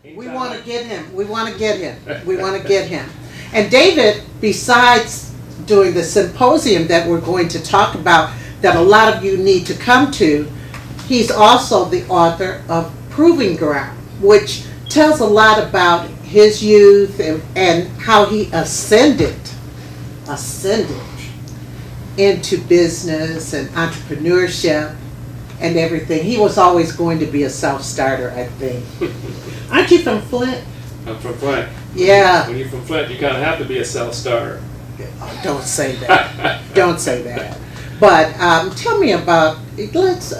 We want to get him. We want to get him. We want to get him. And David, besides doing the symposium that we're going to talk about, that a lot of you need to come to, he's also the author of Proving Ground, which tells a lot about his youth and how he ascended into business and entrepreneurship and everything. He was always going to be a self-starter, I think. Aren't you from Flint? I'm from Flint. Yeah. When you're from Flint, you kind of have to be a self-starter. Oh, don't say that. Don't say that. But tell me about, let's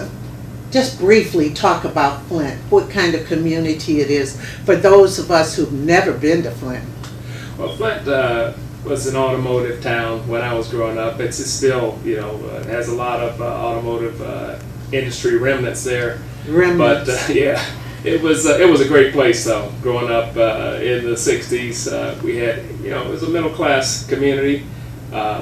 just briefly talk about Flint, what kind of community it is for those of us who've never been to Flint. Well, Flint was an automotive town when I was growing up. It's still, it has a lot of automotive industry remnants there. Remnants. But yeah, it was a great place though. Growing up in the '60s, we had, it was a middle class community.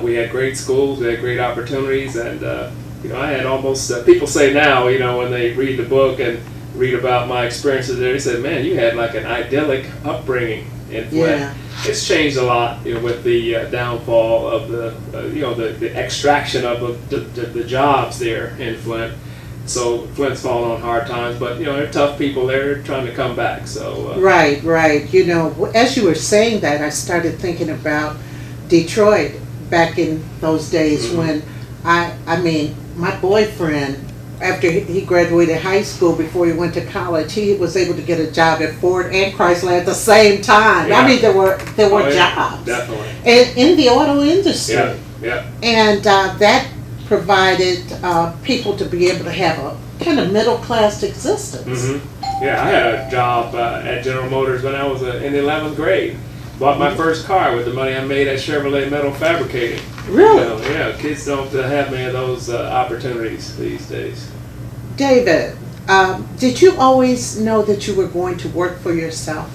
We had great schools, we had great opportunities, and I had almost, people say now, when they read the book and read about my experiences there, they said, man, you had like an idyllic upbringing in Flint. Yeah. It's changed a lot with the downfall of the extraction of the jobs there in Flint. So Flint's fallen on hard times, but there are tough people there trying to come back. So Right. As you were saying that, I started thinking about Detroit back in those days when my boyfriend, after he graduated high school, before he went to college, he was able to get a job at Ford and Chrysler at the same time. Yeah. I mean, there were jobs. Definitely. And in the auto industry. Yeah. And that provided people to be able to have a kind of middle class existence. Mm-hmm. Yeah, I had a job at General Motors when I was in the 11th grade. Bought my first car with the money I made at Chevrolet Metal Fabricating. Really? Yeah, kids don't have many of those opportunities these days. David, did you always know that you were going to work for yourself?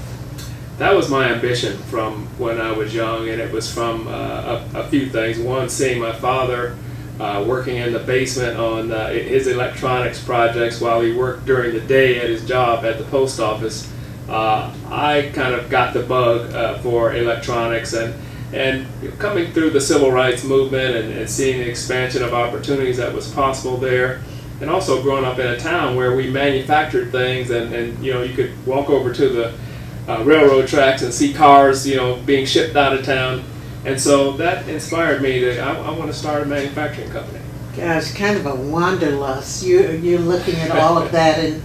That was my ambition from when I was young, and it was from a few things. One, seeing my father working in the basement on his electronics projects while he worked during the day at his job at the post office. I kind of got the bug for electronics, and coming through the civil rights movement and seeing the expansion of opportunities that was possible there, and also growing up in a town where we manufactured things, and you could walk over to the railroad tracks and see cars being shipped out of town, and so that inspired me to I want to start a manufacturing company. Gosh, kind of a wanderlust. You're looking at all of that and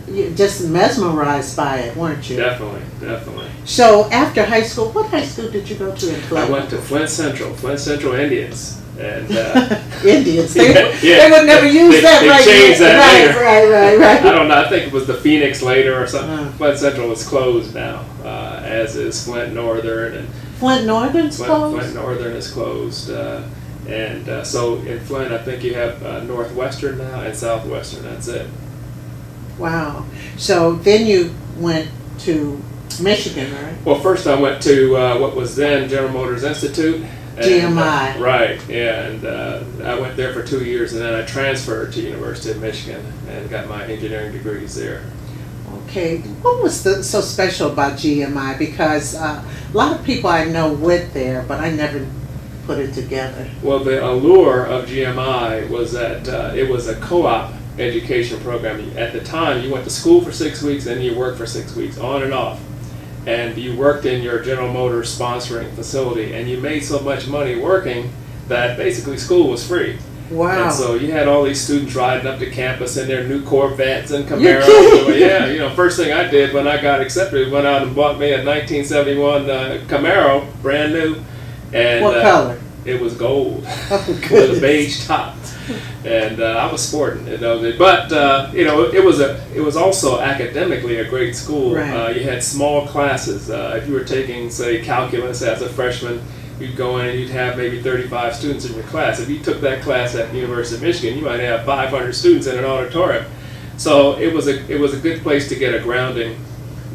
you're just mesmerized by it, weren't you? Definitely. So after high school, what high school did you go to in Flint? I went to Flint Central Indians. And Indians, they would never use that. They changed that later. Right. I don't know. I think it was the Phoenix later or something. Flint Central is closed now, as is Flint Northern. And Flint Northern's closed? Flint Northern is closed. So in Flint, I think you have Northwestern now and Southwestern. That's it. Wow. So then you went to Michigan, right? Well, first I went to what was then General Motors Institute. GMI. Right, yeah, and I went there for 2 years, and then I transferred to University of Michigan and got my engineering degrees there. Okay, what was so special about GMI? Because a lot of people I know went there, but I never put it together. Well, the allure of GMI was that it was a co-op education program. At the time, you went to school for 6 weeks, and you worked for 6 weeks, on and off. And you worked in your General Motors sponsoring facility, and you made so much money working that basically school was free. Wow. And so you had all these students riding up to campus in their new Corvettes and Camaros. Yeah, first thing I did when I got accepted, went out and bought me a 1971 Camaro, brand new. And what color? It was gold, Oh, with a beige top. And I was sporting it, but it was also academically a great school. Right. You had small classes. If you were taking, say, calculus as a freshman, you'd go in and you'd have maybe 35 students in your class. If you took that class at the University of Michigan, you might have 500 students in an auditorium. So it was a good place to get a grounding.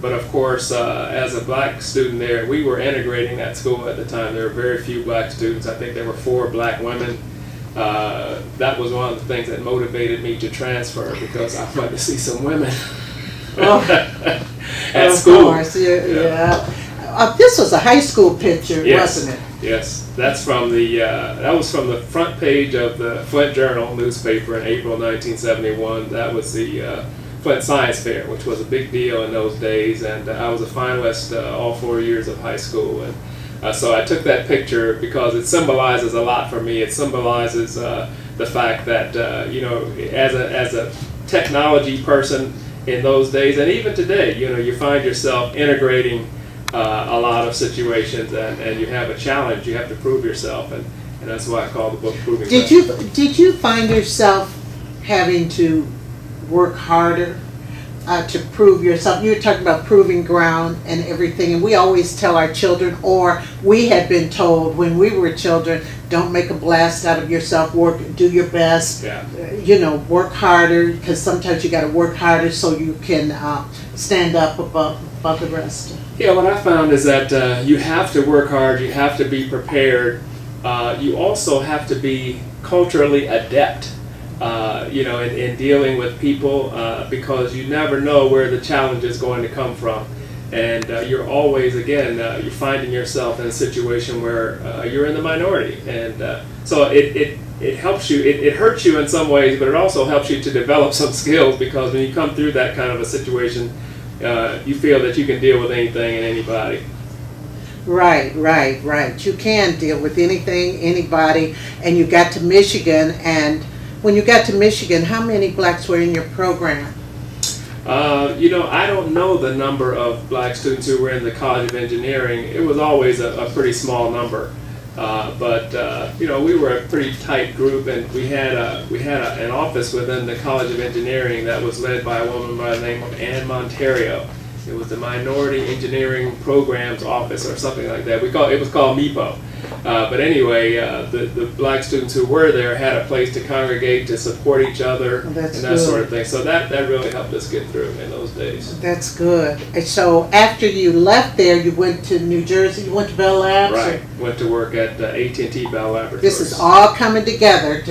But of course, as a black student there, we were integrating that school at the time. There were very few black students. I think there were 4 black women. That was one of the things that motivated me to transfer, because I wanted to see some women. at of school. Course, yeah. This was a high school picture, Yes. wasn't it? Yes, that's from that was from the front page of the Flint Journal newspaper in April 1971. That was the Flint Science Fair, which was a big deal in those days, and I was a finalist all 4 years of high school, and so I took that picture because it symbolizes a lot for me. It symbolizes the fact that as a technology person in those days, and even today, you find yourself integrating a lot of situations, and you have a challenge. You have to prove yourself, and that's why I call the book Proving Ground. Did you find yourself having to work harder to prove yourself? You were talking about proving ground and everything, and we always tell our children, or we had been told when we were children, don't make a blast out of yourself, do your best, work harder, because sometimes you got to work harder so you can stand up above the rest. Yeah, what I found is that you have to work hard, you have to be prepared, you also have to be culturally adept, in dealing with people, because you never know where the challenge is going to come from. And you're always, you're finding yourself in a situation where you're in the minority. And so it helps you, it hurts you in some ways, but it also helps you to develop some skills, because when you come through that kind of a situation, you feel that you can deal with anything and anybody. Right. You can deal with anything, anybody, and you got to Michigan, and when you got to Michigan, how many blacks were in your program? I don't know the number of black students who were in the College of Engineering. It was always a pretty small number, but we were a pretty tight group, and we had an office within the College of Engineering that was led by a woman by the name of Ann Monterio. It was the Minority Engineering Programs Office or something like that. It was called MIPO. But anyway, the black students who were there had a place to congregate, to support each other, and that sort of thing. So that really helped us get through in those days. That's good. And so after you left there, you went to New Jersey, you went to Bell Labs? Right. Went to work at AT&T Bell Laboratories. This is all coming together.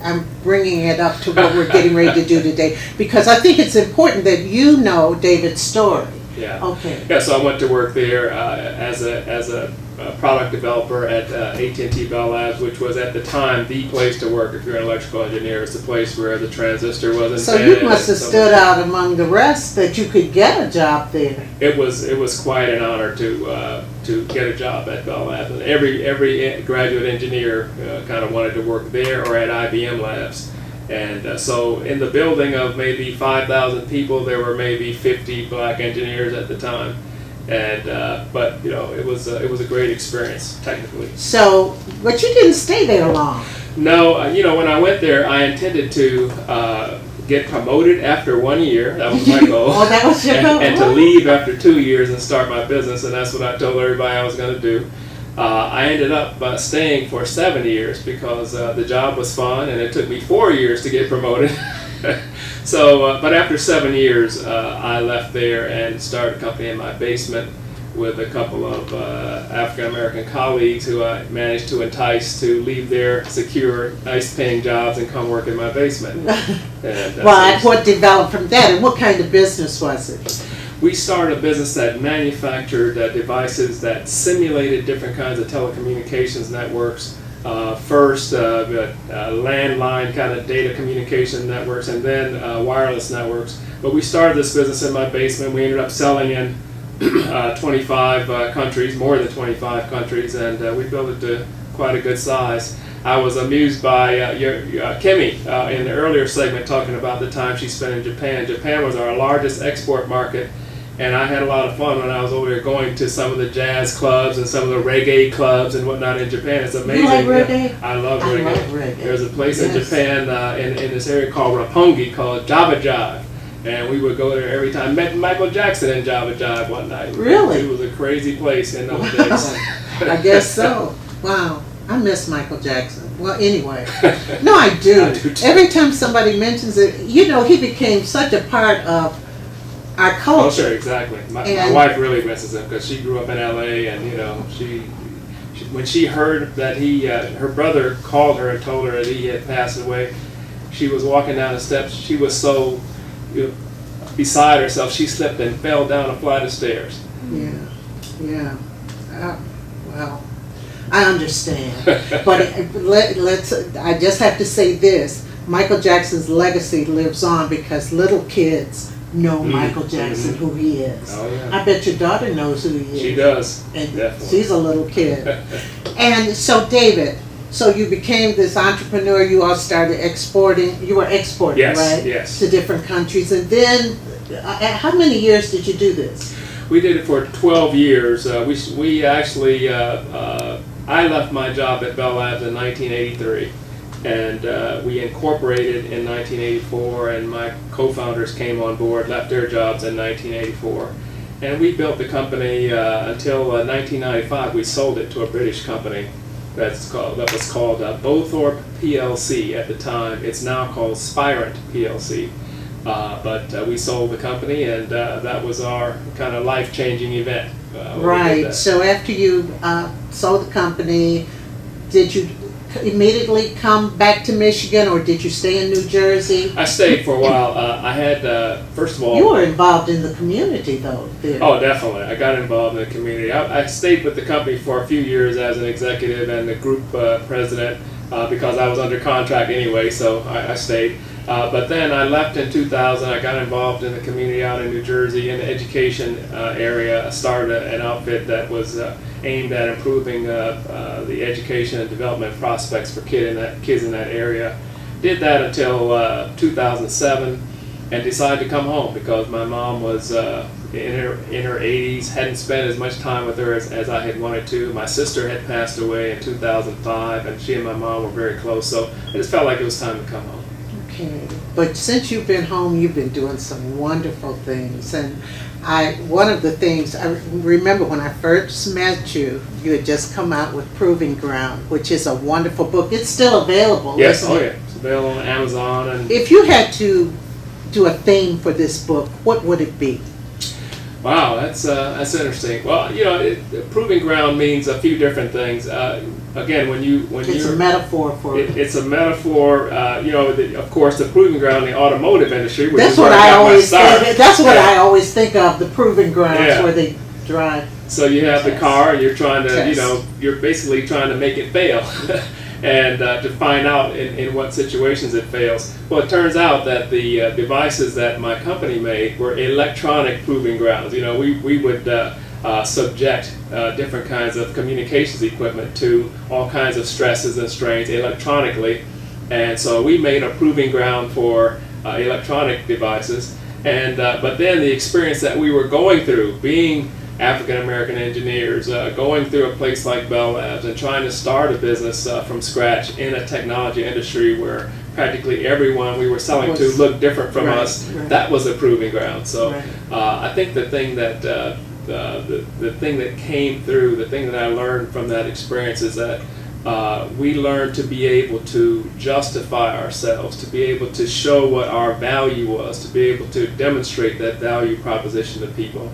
I'm bringing it up to what we're getting ready to do today, because I think it's important that you know David's story. Yeah. Okay. Yeah. So I went to work there as a product developer at AT&T Bell Labs, which was at the time the place to work if you're an electrical engineer. It's the place where the transistor was invented. So you must have stood out among the rest that you could get a job there. It was quite an honor to get a job at Bell Labs, and every graduate engineer kind of wanted to work there or at IBM Labs. And so in the building of maybe 5,000 people, there were maybe 50 black engineers at the time. And but it was a great experience technically. So, but you didn't stay there long. No, when I went there, I intended to get promoted after 1 year. That was my goal. Oh, that was your goal. And to leave after 2 years and start my business, and that's what I told everybody I was going to do. I ended up staying for 7 years because the job was fun, and it took me 4 years to get promoted. So, but after 7 years, I left there and started a company in my basement with a couple of African American colleagues who I managed to entice to leave their secure, nice-paying jobs and come work in my basement. And, what developed from that, and what kind of business was it? We started a business that manufactured devices that simulated different kinds of telecommunications networks. First, landline kind of data communication networks, and then wireless networks. But we started this business in my basement. We ended up selling in 25 countries, more than 25 countries, and we built it to quite a good size. I was amused by Kimmy in the earlier segment talking about the time she spent in Japan. Japan was our largest export market. And I had a lot of fun when I was over there going to some of the jazz clubs and some of the reggae clubs and whatnot in Japan. It's amazing. You like reggae? I love reggae. There's a place in Japan in this area called Roppongi called Java Jive. And we would go there every time. Met Michael Jackson in Java Jive one night. Really? It was a crazy place in those days. I guess so. Wow. I miss Michael Jackson. Well, anyway. No, I do. I do too. Every time somebody mentions it, he became such a part of our culture. Oh, sure, exactly. My wife really misses him because she grew up in L.A. and she when she heard that her brother called her and told her that he had passed away, she was walking down the steps. She was so beside herself. She slipped and fell down a flight of stairs. Yeah. Well, I understand. But I just have to say this. Michael Jackson's legacy lives on because little kids know Michael Jackson, who he is. Oh, yeah. I bet your daughter knows who he is. She does. And definitely. She's a little kid. And so, David, so you became this entrepreneur. You all started exporting. You were exporting, Yes, right? yes. To different countries. And then, how many years did you do this? We did it for 12 years. We actually, I left my job at Bell Labs in 1983. And we incorporated in 1984, and my co-founders came on board, left their jobs in 1984. And we built the company until 1995. We sold it to a British company that was called Bowthorpe PLC at the time. It's now called Spirent PLC. But we sold the company, and that was our kind of life-changing event. Right. So after you sold the company, did you immediately come back to Michigan, or did you stay in New Jersey? I stayed for a while. I had, first of all... You were involved in the community, though, there. Oh, definitely. I got involved in the community. I stayed with the company for a few years as an executive and the group president because I was under contract anyway, so I stayed. But then I left in 2000. I got involved in the community out in New Jersey in the education area. I started an outfit that was aimed at improving the education and development prospects for kids in that area. Did that until 2007, and decided to come home because my mom was in her 80s, hadn't spent as much time with her as I had wanted to. My sister had passed away in 2005, and she and my mom were very close, so I just felt like it was time to come home. Okay, but since you've been home, you've been doing some wonderful things, and one of the things I remember when I first met you, you had just come out with Proving Ground, which is a wonderful book. It's still available. Yes, isn't it? yeah, it's available on Amazon. And if you had to do a theme for this book, what would it be? Wow, that's interesting. Well, Proving Ground means a few different things. Again, It's a metaphor for it's a metaphor. Of course, the proving ground in the automotive industry. Which that's is what where I got always. my start. That's what I always think of, the proving grounds Yeah. where they drive. So you have the car, and you're trying to, Test. you're basically trying to make it fail, and to find out in what situations it fails. Well, it turns out that the devices that my company made were electronic proving grounds. We would subject different kinds of communications equipment to all kinds of stresses and strains electronically, and so we made a proving ground for electronic devices. And but then the experience that we were going through, being African American engineers, going through a place like Bell Labs and trying to start a business from scratch in a technology industry where practically everyone we were selling to looked different from us. Right. That was a proving ground. So Right. I think the thing that the thing that came through, the thing that I learned from that experience is that we learned to be able to justify ourselves, to be able to show what our value was, to be able to demonstrate that value proposition to people.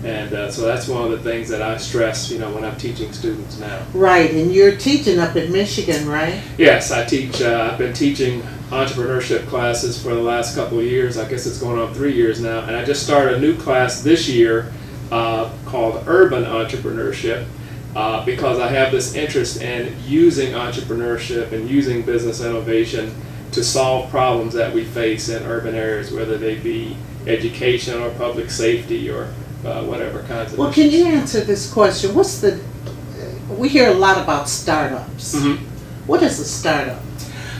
And so that's one of the things that I stress, when I'm teaching students now. Right, and you're teaching up in Michigan, right? Yes, I teach. I've been teaching entrepreneurship classes for the last couple of years. I guess it's going on 3 years now. And I just started a new class this year called Urban Entrepreneurship because I have this interest in using entrepreneurship and using business innovation to solve problems that we face in urban areas, whether they be education or public safety or whatever kinds of Well, issues. can you answer this question? We hear a lot about startups. Mhm. What is a startup?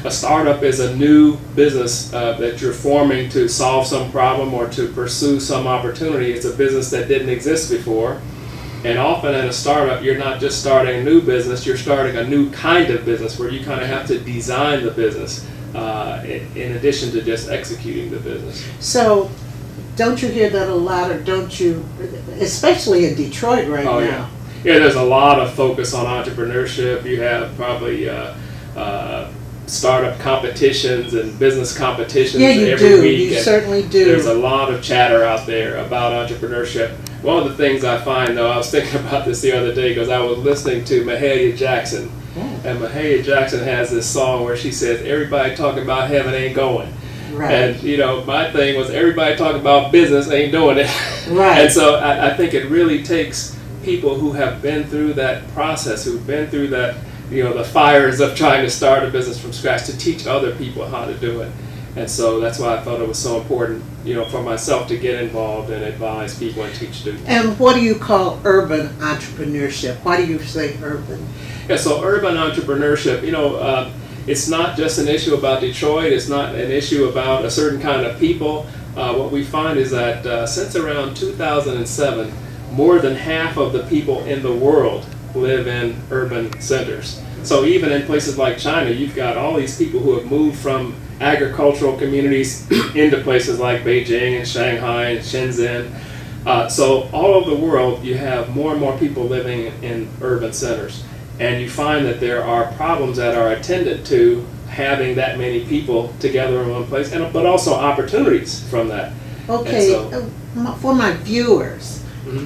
A startup is a new business that you're forming to solve some problem or to pursue some opportunity. It's a business that didn't exist before. And often in a startup, you're not just starting a new business, you're starting a new kind of business where you kind of have to design the business in addition to just executing the business. So, don't you hear that a lot, or don't you, especially in Detroit right now? Yeah. Yeah, there's a lot of focus on entrepreneurship. You have probably startup competitions and business competitions Yeah, you every do. week. You and certainly do. There's a lot of chatter out there about entrepreneurship. One of the things I find, though, I was thinking about this the other day because I was listening to Mahalia Jackson. Yeah. And Mahalia Jackson has this song where she says, "Everybody talking about heaven ain't going." Right. And, you know, my thing was everybody talking about business ain't doing it. Right. And so I think it really takes people who have been through that process, who've been through that, you know, the fires of trying to start a business from scratch, to teach other people how to do it. And so that's why I felt it was so important, you know, for myself to get involved and advise people and teach students. And what do you call urban entrepreneurship? Why do you say urban? Yeah, so urban entrepreneurship, you know, it's not just an issue about Detroit. It's not an issue about a certain kind of people. What we find is that since around 2007, more than half of the people in the world live in urban centers. So even in places like China, you've got all these people who have moved from agricultural communities into places like Beijing and Shanghai and Shenzhen. So all over the world, you have more and more people living in urban centers. And you find that there are problems that are attendant to having that many people together in one place, but also opportunities from that. Okay, so, for my viewers, mm-hmm.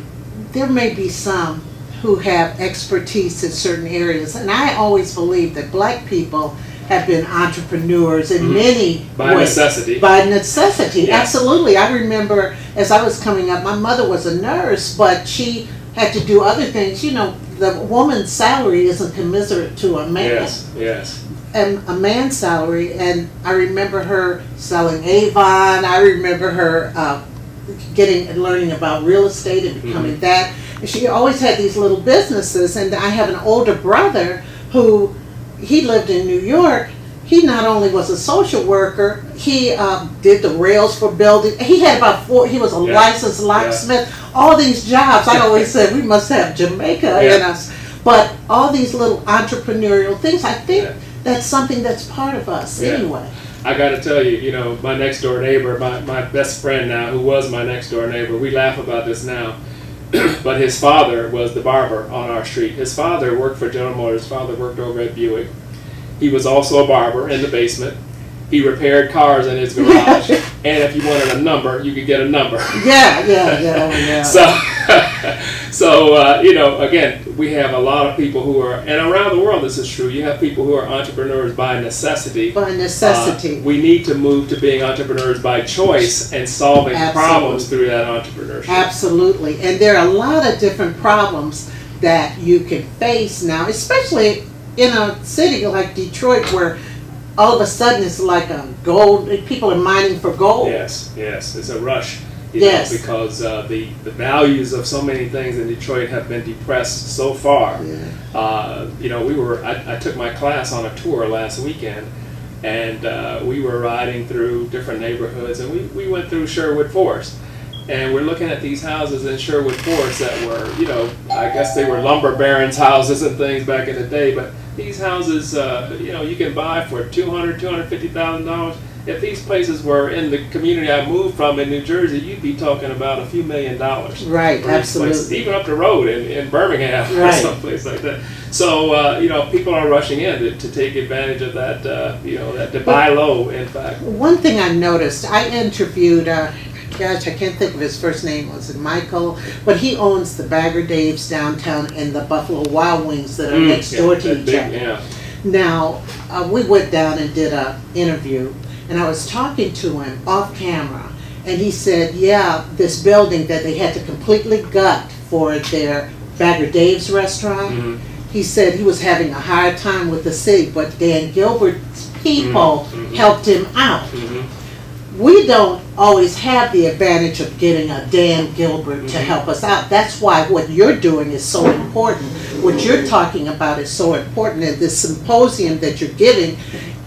there may be some who have expertise in certain areas, and I always believe that black people have been entrepreneurs in many by ways. necessity. By necessity, Yes. Absolutely. I remember as I was coming up, my mother was a nurse, but she had to do other things. You know, the woman's salary isn't commensurate to a man. Yes. And a man's salary, and I remember her selling Avon. I remember her learning about real estate and becoming that. And she always had these little businesses. And I have an older brother who, he lived in New York. He not only was a social worker, he did the rails for building. He had about he was a licensed locksmith. All these jobs, I always said we must have Jamaica in us. But all these little entrepreneurial things, I think that's something that's part of us anyway. I got to tell you, you know, my next door neighbor, my best friend now, who was my next door neighbor, we laugh about this now, but his father was the barber on our street. His father worked for General Motors. His father worked over at Buick. He was also a barber in the basement. He repaired cars in his garage. And if you wanted a number, you could get a number. Yeah. So, you know, again, we have a lot of people who are, and around the world this is true, you have people who are entrepreneurs by necessity. By necessity. We need to move to being entrepreneurs by choice and solving problems through that entrepreneurship. Absolutely. And there are a lot of different problems that you can face now, especially in a city like Detroit, where all of a sudden it's like a gold, people are mining for gold. Yes, it's a rush. You know, because the values of so many things in Detroit have been depressed so far. You know, I took my class on a tour last weekend, and we were riding through different neighborhoods, and we went through Sherwood Forest. And we're looking at these houses in Sherwood Forest that were, you know, I guess they were lumber barons' houses and things back in the day, but these houses, you know, you can buy for $250,000. If these places were in the community I moved from in New Jersey, you'd be talking about a few $1 million. Right, absolutely. Even up the road in Birmingham or someplace like that. So, you know, people are rushing in to take advantage of that, you know, to buy low, in fact. One thing I noticed, I interviewed, gosh, I can't think of his first name, was it Michael? But he owns the Bagger Dave's downtown and the Buffalo Wild Wings that are next door to each other. Yeah. Now, we went down and did an interview, and I was talking to him off camera, and he said, this building that they had to completely gut for their Bagger Dave's restaurant, he said he was having a hard time with the city, but Dan Gilbert's people helped him out. We don't always have the advantage of getting a Dan Gilbert to help us out. That's why what you're doing is so important. What you're talking about is so important, and this symposium that you're giving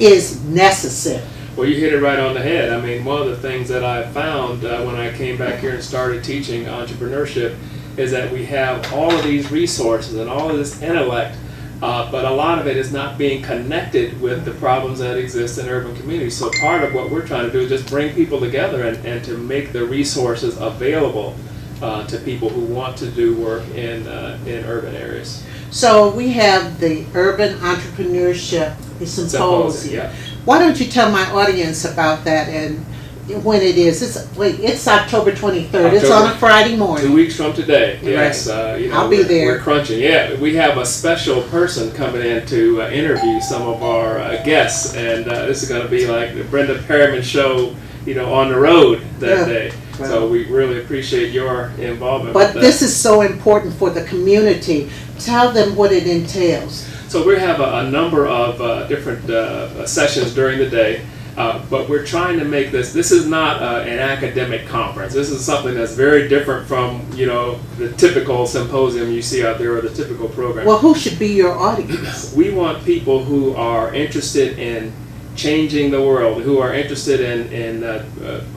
is necessary. Well, you hit it right on the head. I mean, one of the things that I found when I came back here and started teaching entrepreneurship is that we have all of these resources and all of this intellect, but a lot of it is not being connected with the problems that exist in urban communities. So part of what we're trying to do is just bring people together and to make the resources available to people who want to do work in urban areas. So we have the Urban Entrepreneurship Symposium. Why don't you tell my audience about that, and when it is. It's October 23rd. It's on a Friday morning. 2 weeks from today. Yes, right. I'll be there. We're crunching. Yeah, we have a special person coming in to interview some of our guests, and this is going to be like the Brenda Perryman show, on the road that day. Well, so we really appreciate your involvement. But this is so important for the community. Tell them what it entails. So we have a number of different sessions during the day. But we're trying to make this is not an academic conference. This is something that's very different from, the typical symposium you see out there or the typical program. Well, who should be your audience? We want people who are interested in changing the world, who are interested in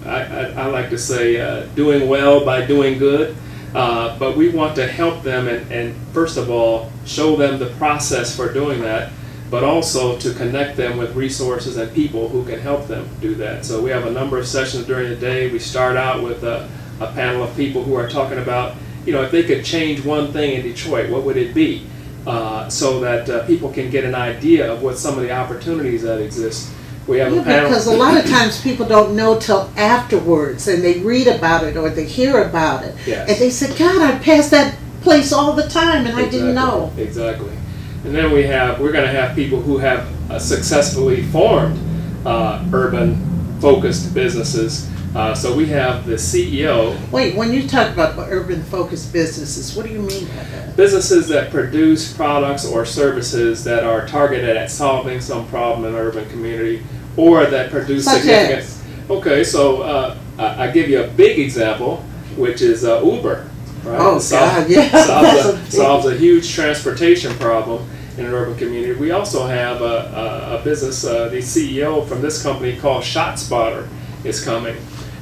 I like to say, doing well by doing good. But we want to help them and first of all, show them the process for doing that, but also to connect them with resources and people who can help them do that. So we have a number of sessions during the day. We start out with a panel of people who are talking about, if they could change one thing in Detroit, what would it be? So that people can get an idea of what some of the opportunities that exist. We have a panel. Because a lot of times people don't know till afterwards, and they read about it or they hear about it. Yes. And they say, God, I pass that place all the time and I didn't know. Exactly. And then we're going to have people who have successfully formed urban-focused businesses. So we have the CEO. Wait, when you talk about urban-focused businesses, what do you mean by that? Businesses that produce products or services that are targeted at solving some problem in an urban community, or that produce significant. Okay, so I give you a big example, which is Uber. Right? Oh, God, yeah. Solves a huge transportation problem in an urban community. We also have a business, the CEO from this company called ShotSpotter is coming.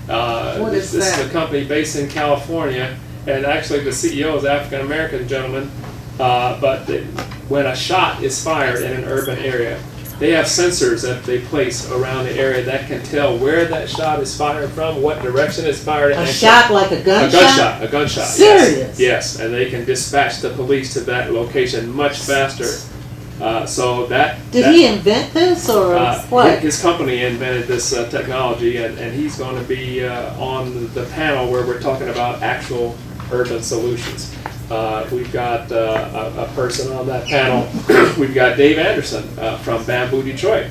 What is this that? is a company based in California, and actually the CEO is an African-American gentleman, but when a shot is fired in an urban area, they have sensors that they place around the area that can tell where that shot is fired from, what direction it's fired in. A shot like a gunshot? A gunshot. Serious? Yes, and they can dispatch the police to that location much faster. Did he invent this or what? His company invented this technology, and he's going to be on the panel where we're talking about actual urban solutions. We've got a person on that panel. We've got Dave Anderson from Bamboo Detroit.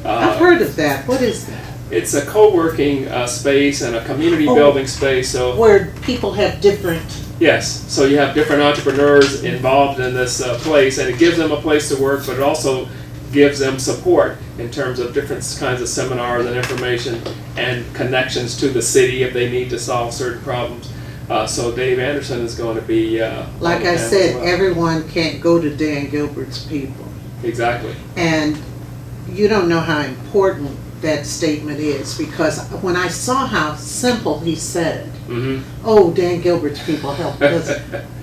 I've heard of that. What is that? It's a co-working space and a community building space. So where people have different. Yes, so you have different entrepreneurs involved in this place, and it gives them a place to work, but it also gives them support in terms of different kinds of seminars and information and connections to the city if they need to solve certain problems. So Dave Anderson is going to be like I said, everyone can't go to Dan Gilbert's people. Exactly. And you don't know how important that statement is, because when I saw how simple he said it, oh, Dan Gilbert's people help us.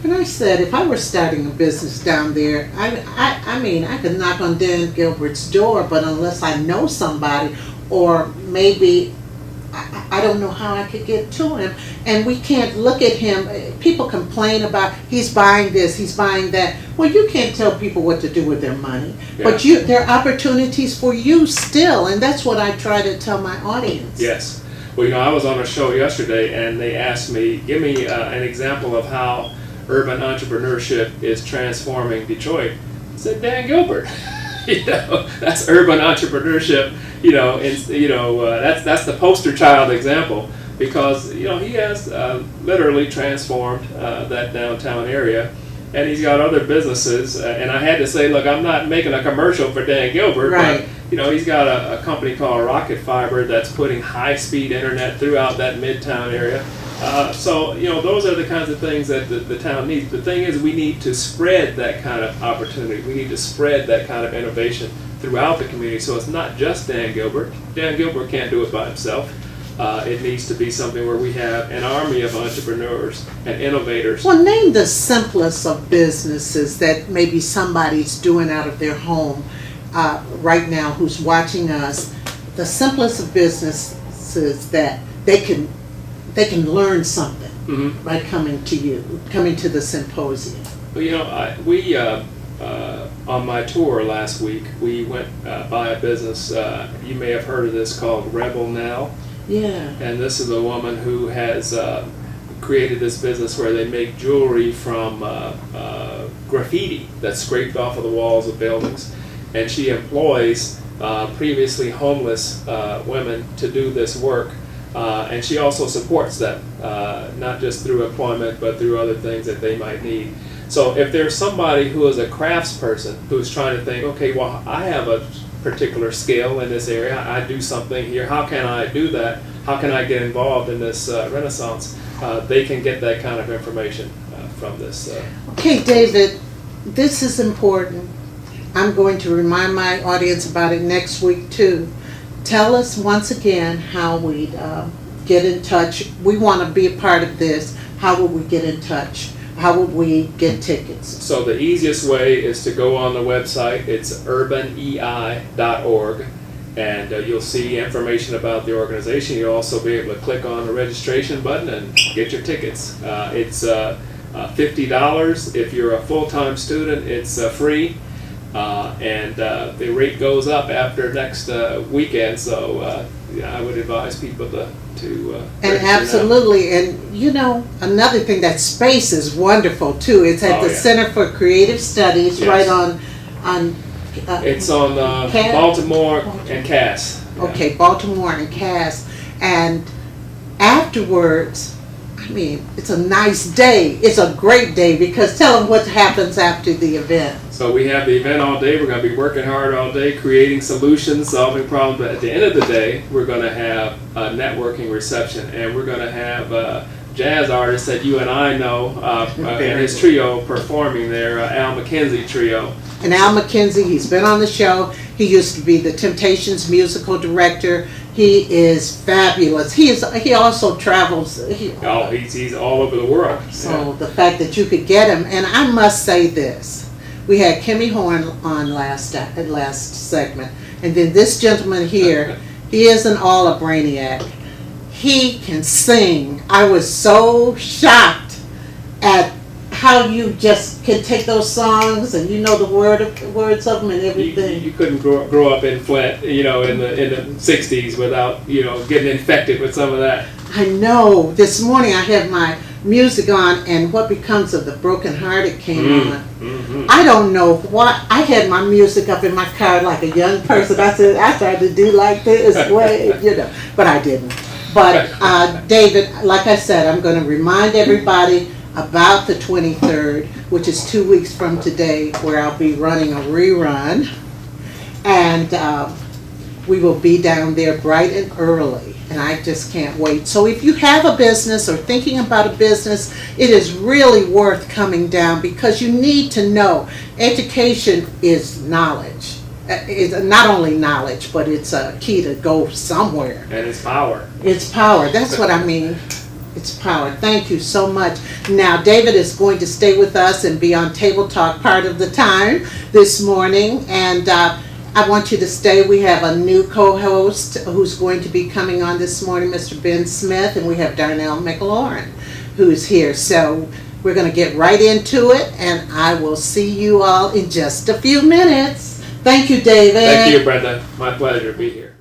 And I said, if I were starting a business down there, I mean, I could knock on Dan Gilbert's door, but unless I know somebody, or maybe I don't know how I could get to him. And we can't look at him. People complain about he's buying this, he's buying that. Well, you can't tell people what to do with their money. Yeah. But there are opportunities for you still, and that's what I try to tell my audience. Yes. Well, I was on a show yesterday, and they asked me, give me an example of how urban entrepreneurship is transforming Detroit. I said, Dan Gilbert. That's urban entrepreneurship. That's the poster child example, because he has literally transformed that downtown area, and he's got other businesses. And I had to say, look, I'm not making a commercial for Dan Gilbert, right. But he's got a company called Rocket Fiber that's putting high-speed internet throughout that midtown area. So those are the kinds of things that the town needs. The thing is, we need to spread that kind of opportunity. We need to spread that kind of innovation throughout the community. So it's not just Dan Gilbert. Dan Gilbert can't do it by himself. It needs to be something where we have an army of entrepreneurs and innovators. Well, name the simplest of businesses that maybe somebody's doing out of their home right now who's watching us. The simplest of businesses that they can learn something by coming to the symposium. Well, we on my tour last week, we went by a business, you may have heard of this, called Rebel Now. Yeah. And this is a woman who has created this business where they make jewelry from graffiti that's scraped off of the walls of buildings. And she employs previously homeless women to do this work. And she also supports them, not just through employment, but through other things that they might need. So if there's somebody who is a craftsperson who's trying to think, okay, well, I have a particular skill in this area, I do something here, how can I do that? How can I get involved in this renaissance? They can get that kind of information from this. Okay, David, this is important. I'm going to remind my audience about it next week too. Tell us once again how we get in touch. We want to be a part of this. How would we get in touch? How would we get tickets? So the easiest way is to go on the website. It's urbanei.org, and you'll see information about the organization. You'll also be able to click on the registration button and get your tickets. It's $50. If you're a full-time student, it's free. And the rate goes up after next weekend, so I would advise people to and absolutely, and you know, another thing, that space is wonderful too. It's at the Center for Creative Studies, right on it's on Baltimore and Cass. Okay, Baltimore and Cass, and afterwards, I mean, it's a nice day. It's a great day, because tell them what happens after the event. So we have the event all day. We're going to be working hard all day, creating solutions, solving problems. But at the end of the day, we're going to have a networking reception, and we're going to have jazz artists that you and I know, and his trio performing there, Al McKenzie Trio. And Al McKenzie, he's been on the show. He used to be the Temptations musical director. He is fabulous. He also travels. He's all over the world. So the fact that you could get him, and I must say this. We had Kimmy Horn on last segment, and then this gentleman here, he isn't all a brainiac. He can sing. I was so shocked at how you just can take those songs and you know the words of them and everything. You couldn't grow up in Flint, in the 60s without getting infected with some of that. I know. This morning I had my music on, and What Becomes of the Broken Hearted came on. Mm-hmm. I don't know why. I had my music up in my car like a young person. I said, I tried to do like this way, but I didn't. But David, like I said, I'm going to remind everybody about the 23rd, which is 2 weeks from today, where I'll be running a rerun. And we will be down there bright and early, and I just can't wait. So if you have a business or thinking about a business, it is really worth coming down, because you need to know. Education is knowledge. It's not only knowledge, but it's a key to go somewhere. And it's power. It's power. That's what I mean. It's power. Thank you so much. Now, David is going to stay with us and be on Table Talk part of the time this morning, and I want you to stay. We have a new co-host who's going to be coming on this morning, Mr. Ben Smith, and we have Darnell McLaurin who's here. So we're going to get right into it, and I will see you all in just a few minutes. Thank you, David. Thank you, Brenda. My pleasure to be here.